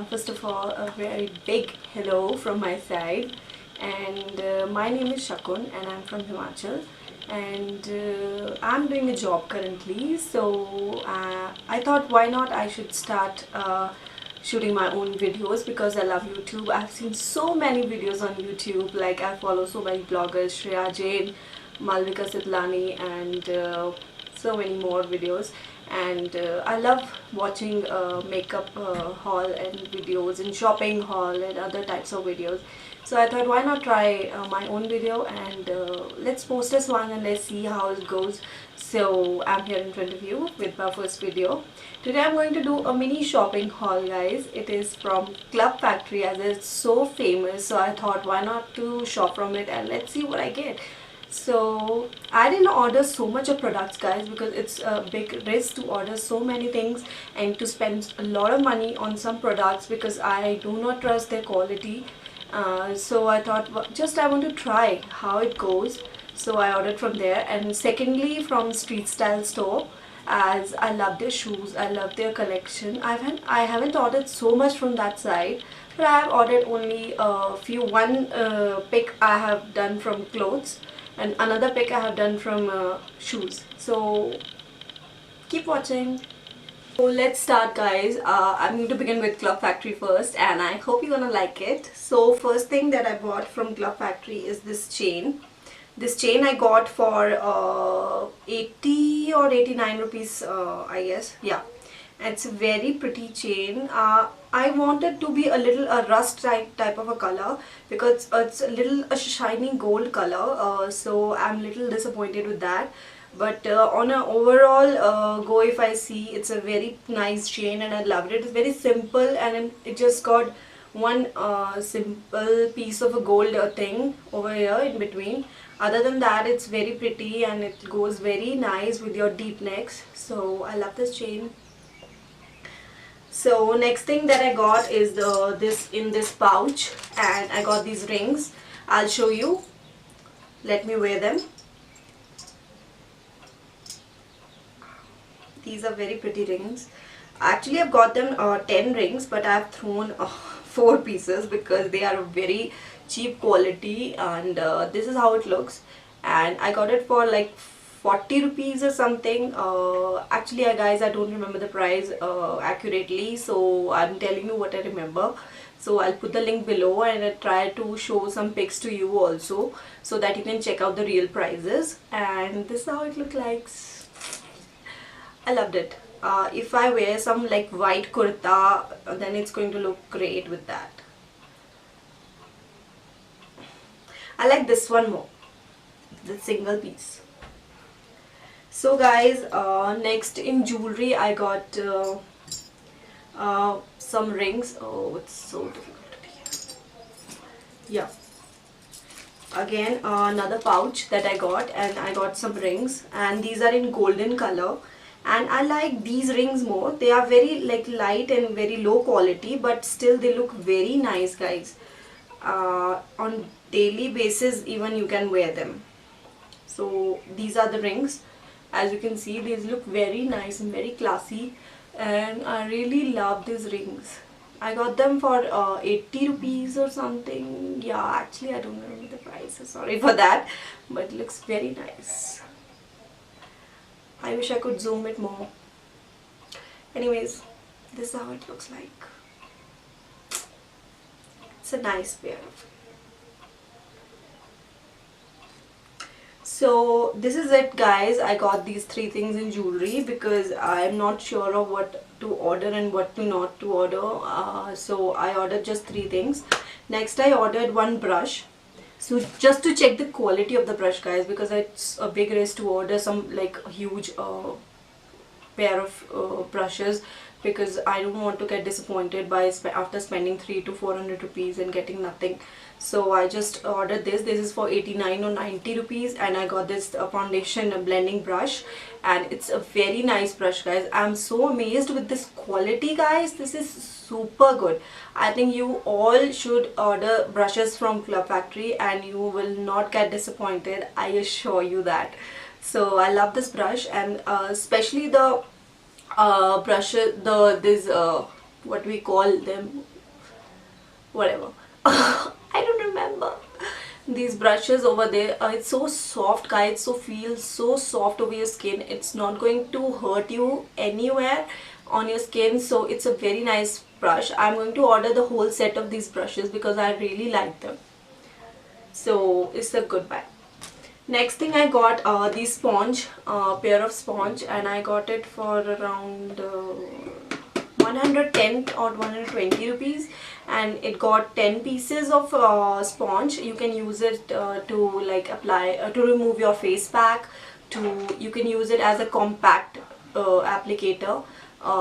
First of all, a very big hello from my side, and my name is Shakun and I'm from Himachal, and I'm doing a job currently, so I thought why not I should start shooting my own videos because I love YouTube. I've seen so many videos on YouTube, like I follow so many bloggers, Shreya Jain, Malvika Sitlani, and so many more videos, and I love watching makeup haul and videos and shopping haul and other types of videos. So I thought why not try my own video, and let's post this one and let's see how it goes. So I'm here in front of you with my first video. Today I'm going to do a mini shopping haul, guys. It is from Club Factory as it's so famous, so I thought why not to shop from it and let's see what I get. So I didn't order so much of products, guys, because it's a big risk to order so many things and to spend a lot of money on some products because I do not trust their quality. So I thought just I want to try how it goes, so I ordered from there. And secondly, from Street Style store, as I love their shoes, I love their collection. I haven't ordered so much from that side, but I have ordered only a few. One pick I have done from clothes and another pick I have done from shoes. So keep watching. So let's start, guys. I'm going to begin with Club Factory first, and I hope you're gonna like it. So first thing that I bought from Club Factory is this chain. This chain I got for 80 or 89 rupees, I guess. Yeah, it's a very pretty chain. I wanted to be a little rust type of a color because it's a shining gold color. So I'm a little disappointed with that. But on an overall go, if I see, it's a very nice chain and I loved it. It's very simple and it just got one simple piece of a gold thing over here in between. Other than that, it's very pretty and it goes very nice with your deep necks. So I love this chain. So next thing that I got is this pouch, and I got these rings. I'll show you. Let me wear them. These are very pretty rings. Actually, I've got them 10 rings, but I've thrown 4 pieces because they are very cheap quality, and this is how it looks. And I got it for like 40 rupees or something. Actually, guys, I don't remember the price accurately, so I'm telling you what I remember. So I'll put the link below, and I'll try to show some pics to you also, so that you can check out the real prices. And this is how it looks like. I loved it. If I wear some like white kurta, then it's going to look great with that. I like this one more, the single piece. So guys, next in jewelry I got some rings. Oh, it's so difficult to hear. Yeah. Again, another pouch that I got, and I got some rings, and these are in golden color. And I like these rings more. They are very like light and very low quality, but still they look very nice, guys. On daily basis even you can wear them. So these are the rings. As you can see, these look very nice and very classy, and I really love these rings. I got them for 80 rupees or something. Yeah, actually I don't remember the price, sorry for that, but it looks very nice. I wish I could zoom it more. Anyways, this is how it looks like. It's a nice pair. So this is it, guys. I got these 3 things in jewelry because I'm not sure of what to order and what to not to order. So I ordered just 3 things. Next I ordered one brush. So just to check the quality of the brush, guys, because it's a big risk to order some like huge pair of brushes, because I don't want to get disappointed by after spending 300 to 400 rupees and getting nothing. So I just ordered this. This is for 89 or 90 rupees, and I got this foundation blending brush, and it's a very nice brush, guys. I'm so amazed with this quality, guys. This is super good. I think you all should order brushes from Club Factory and you will not get disappointed, I assure you that. So I love this brush, and especially the brushes, this what we call them, whatever. I don't remember. These brushes over there, it's so soft guys, so feels so soft over your skin. It's not going to hurt you anywhere on your skin, so it's a very nice brush. I'm going to order the whole set of these brushes because I really like them, so it's a good buy. Next thing I got the sponge, pair of sponge, and I got it for around 110 or 120 rupees, and it got 10 pieces of sponge. You can use it to like apply to remove your face pack, you can use it as a compact applicator.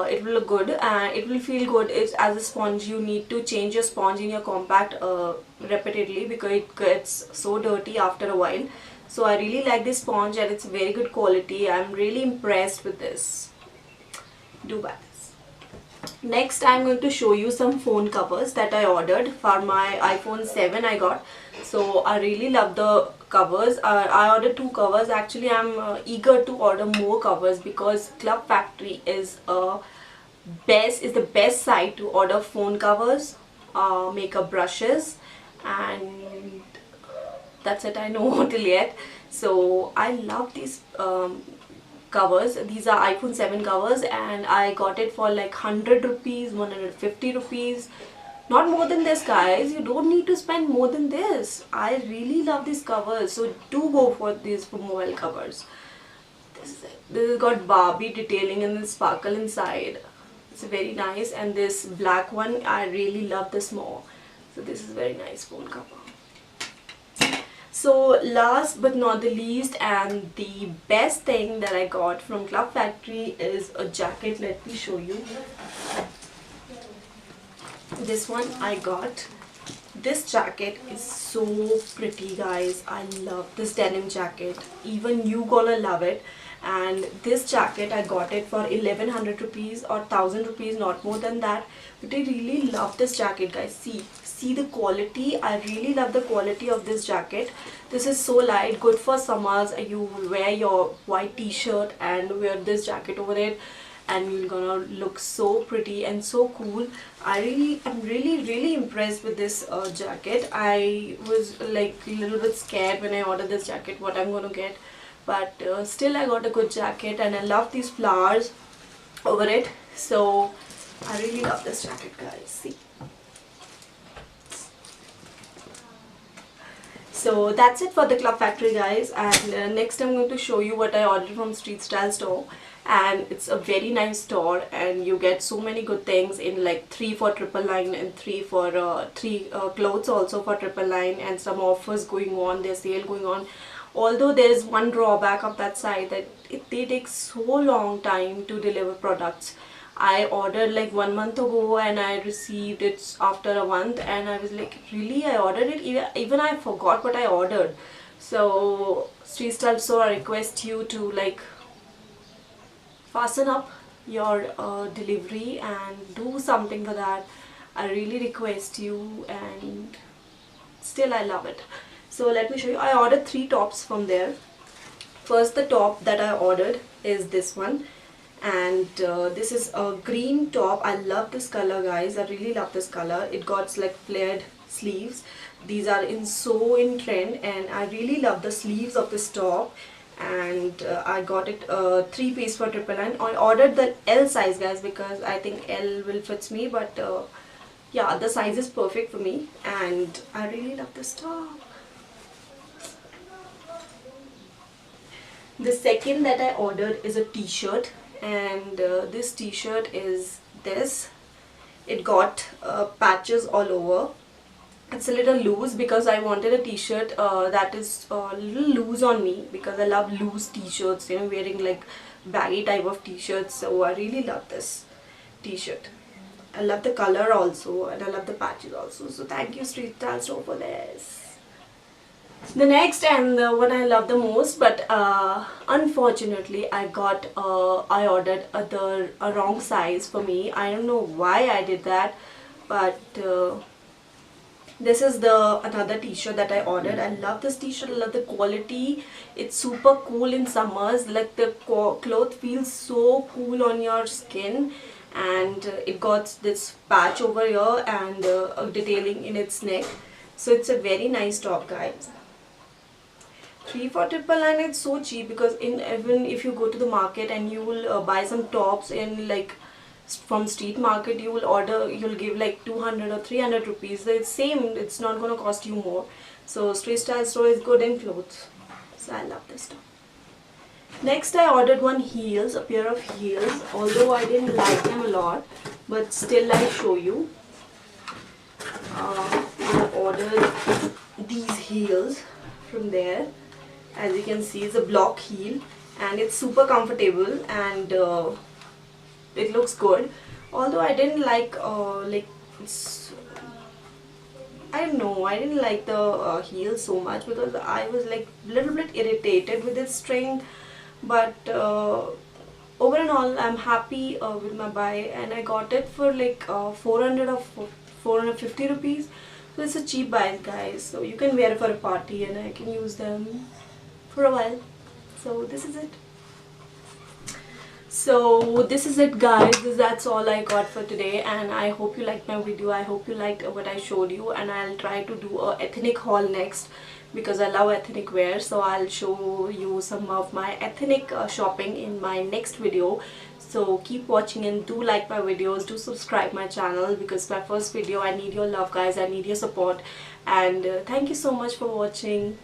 It will look good and it will feel good. It's as a sponge. You need to change your sponge in your compact repeatedly because it gets so dirty after a while. So I really like this sponge and it's very good quality. I'm really impressed with this. Do buy this. Next I'm going to show you some phone covers that I ordered for my iPhone 7 I got. So I really love the covers. I ordered 2 covers. Actually I'm eager to order more covers because Club Factory is the best site to order phone covers, makeup brushes, and that's it. I know till yet. So I love these covers. These are iPhone 7 covers and I got it for like 100 rupees, 150 rupees. Not more than this guys. You don't need to spend more than this. I really love these covers. So do go for these for mobile covers. This has got Barbie detailing and the sparkle inside. It's very nice. And this black one, I really love this more. So this is very nice phone cover. So last but not the least and the best thing that I got from Club Factory is a jacket. Let me show you. This one I got. This jacket is so pretty guys. I love this denim jacket. Even you gonna love it. And this jacket I got it for 1100 rupees or 1000 rupees, not more than that. But I really love this jacket guys. See the quality. I really love the quality of this jacket. This is so light, good for summers. You wear your white t-shirt and wear this jacket over it and you're gonna look so pretty and so cool. I'm really impressed with this jacket. I was like a little bit scared when I ordered this jacket what I'm gonna get, but still I got a good jacket and I love these flowers over it. So I really love this jacket guys. See. So that's it for the Club Factory guys, and next I'm going to show you what I ordered from Street Style store, and it's a very nice store and you get so many good things in like 3 for 999 and 3 for 3 clothes also for 999, and some offers going on, there's sale going on. Although there is one drawback of that site that they take so long time to deliver products. I ordered like 1 month ago and I received it after a month and I was like, really, I ordered it? Even I forgot what I ordered. So Street Style store, I request you to like fasten up your delivery and do something for that. I really request you, and still I love it. So let me show you. I ordered 3 tops from there. First, the top that I ordered is this one. And this is a green top. I love this color guys. I really love this color. It got like flared sleeves. These are so in trend and I really love the sleeves of this top. And I got it 3 piece for 999. I ordered the L size guys because I think L will fits me, but yeah, the size is perfect for me and I really love this top. The second that I ordered is a t-shirt, and this t-shirt is this. It got patches all over. It's a little loose because I wanted a t-shirt that is a little loose on me because I love loose t-shirts, you know, wearing like baggy type of t-shirts. So I really love this t-shirt. I love the color also and I love the patches also. So thank you Street Style store for this. The next and the one I love the most, but unfortunately I ordered a wrong size for me. I don't know why I did that, but this is another t-shirt that I ordered. I love this t-shirt. I love the quality. It's super cool in summers. Like the cloth feels so cool on your skin, and it got this patch over here and detailing in its neck. So it's a very nice top, guys. 3 for 999. It's so cheap, because even if you go to the market and you will buy some tops in like from street market, you'll give like 200 or 300 rupees. It's same, it's not gonna cost you more. So street style store is good in clothes, so I love this stuff. Next I ordered a pair of heels, although I didn't like them a lot, but still I'll show you. I ordered these heels from there. As you can see, it's a block heel and it's super comfortable, and it looks good. Although I didn't like I don't know, I didn't like the heel so much, because I was like little bit irritated with its string. But over and all, I'm happy with my buy, and I got it for like 400 or 450 rupees. So it's a cheap buy, guys. So you can wear it for a party, and I can use them for a while. So this is it. So this is it, guys. That's all I got for today, and I hope you liked my video. I hope you liked what I showed you, and I'll try to do a ethnic haul next, because I love ethnic wear. So I'll show you some of my ethnic shopping in my next video. So keep watching and do like my videos, do subscribe my channel, because my first video. I need your love, guys. I need your support, and thank you so much for watching.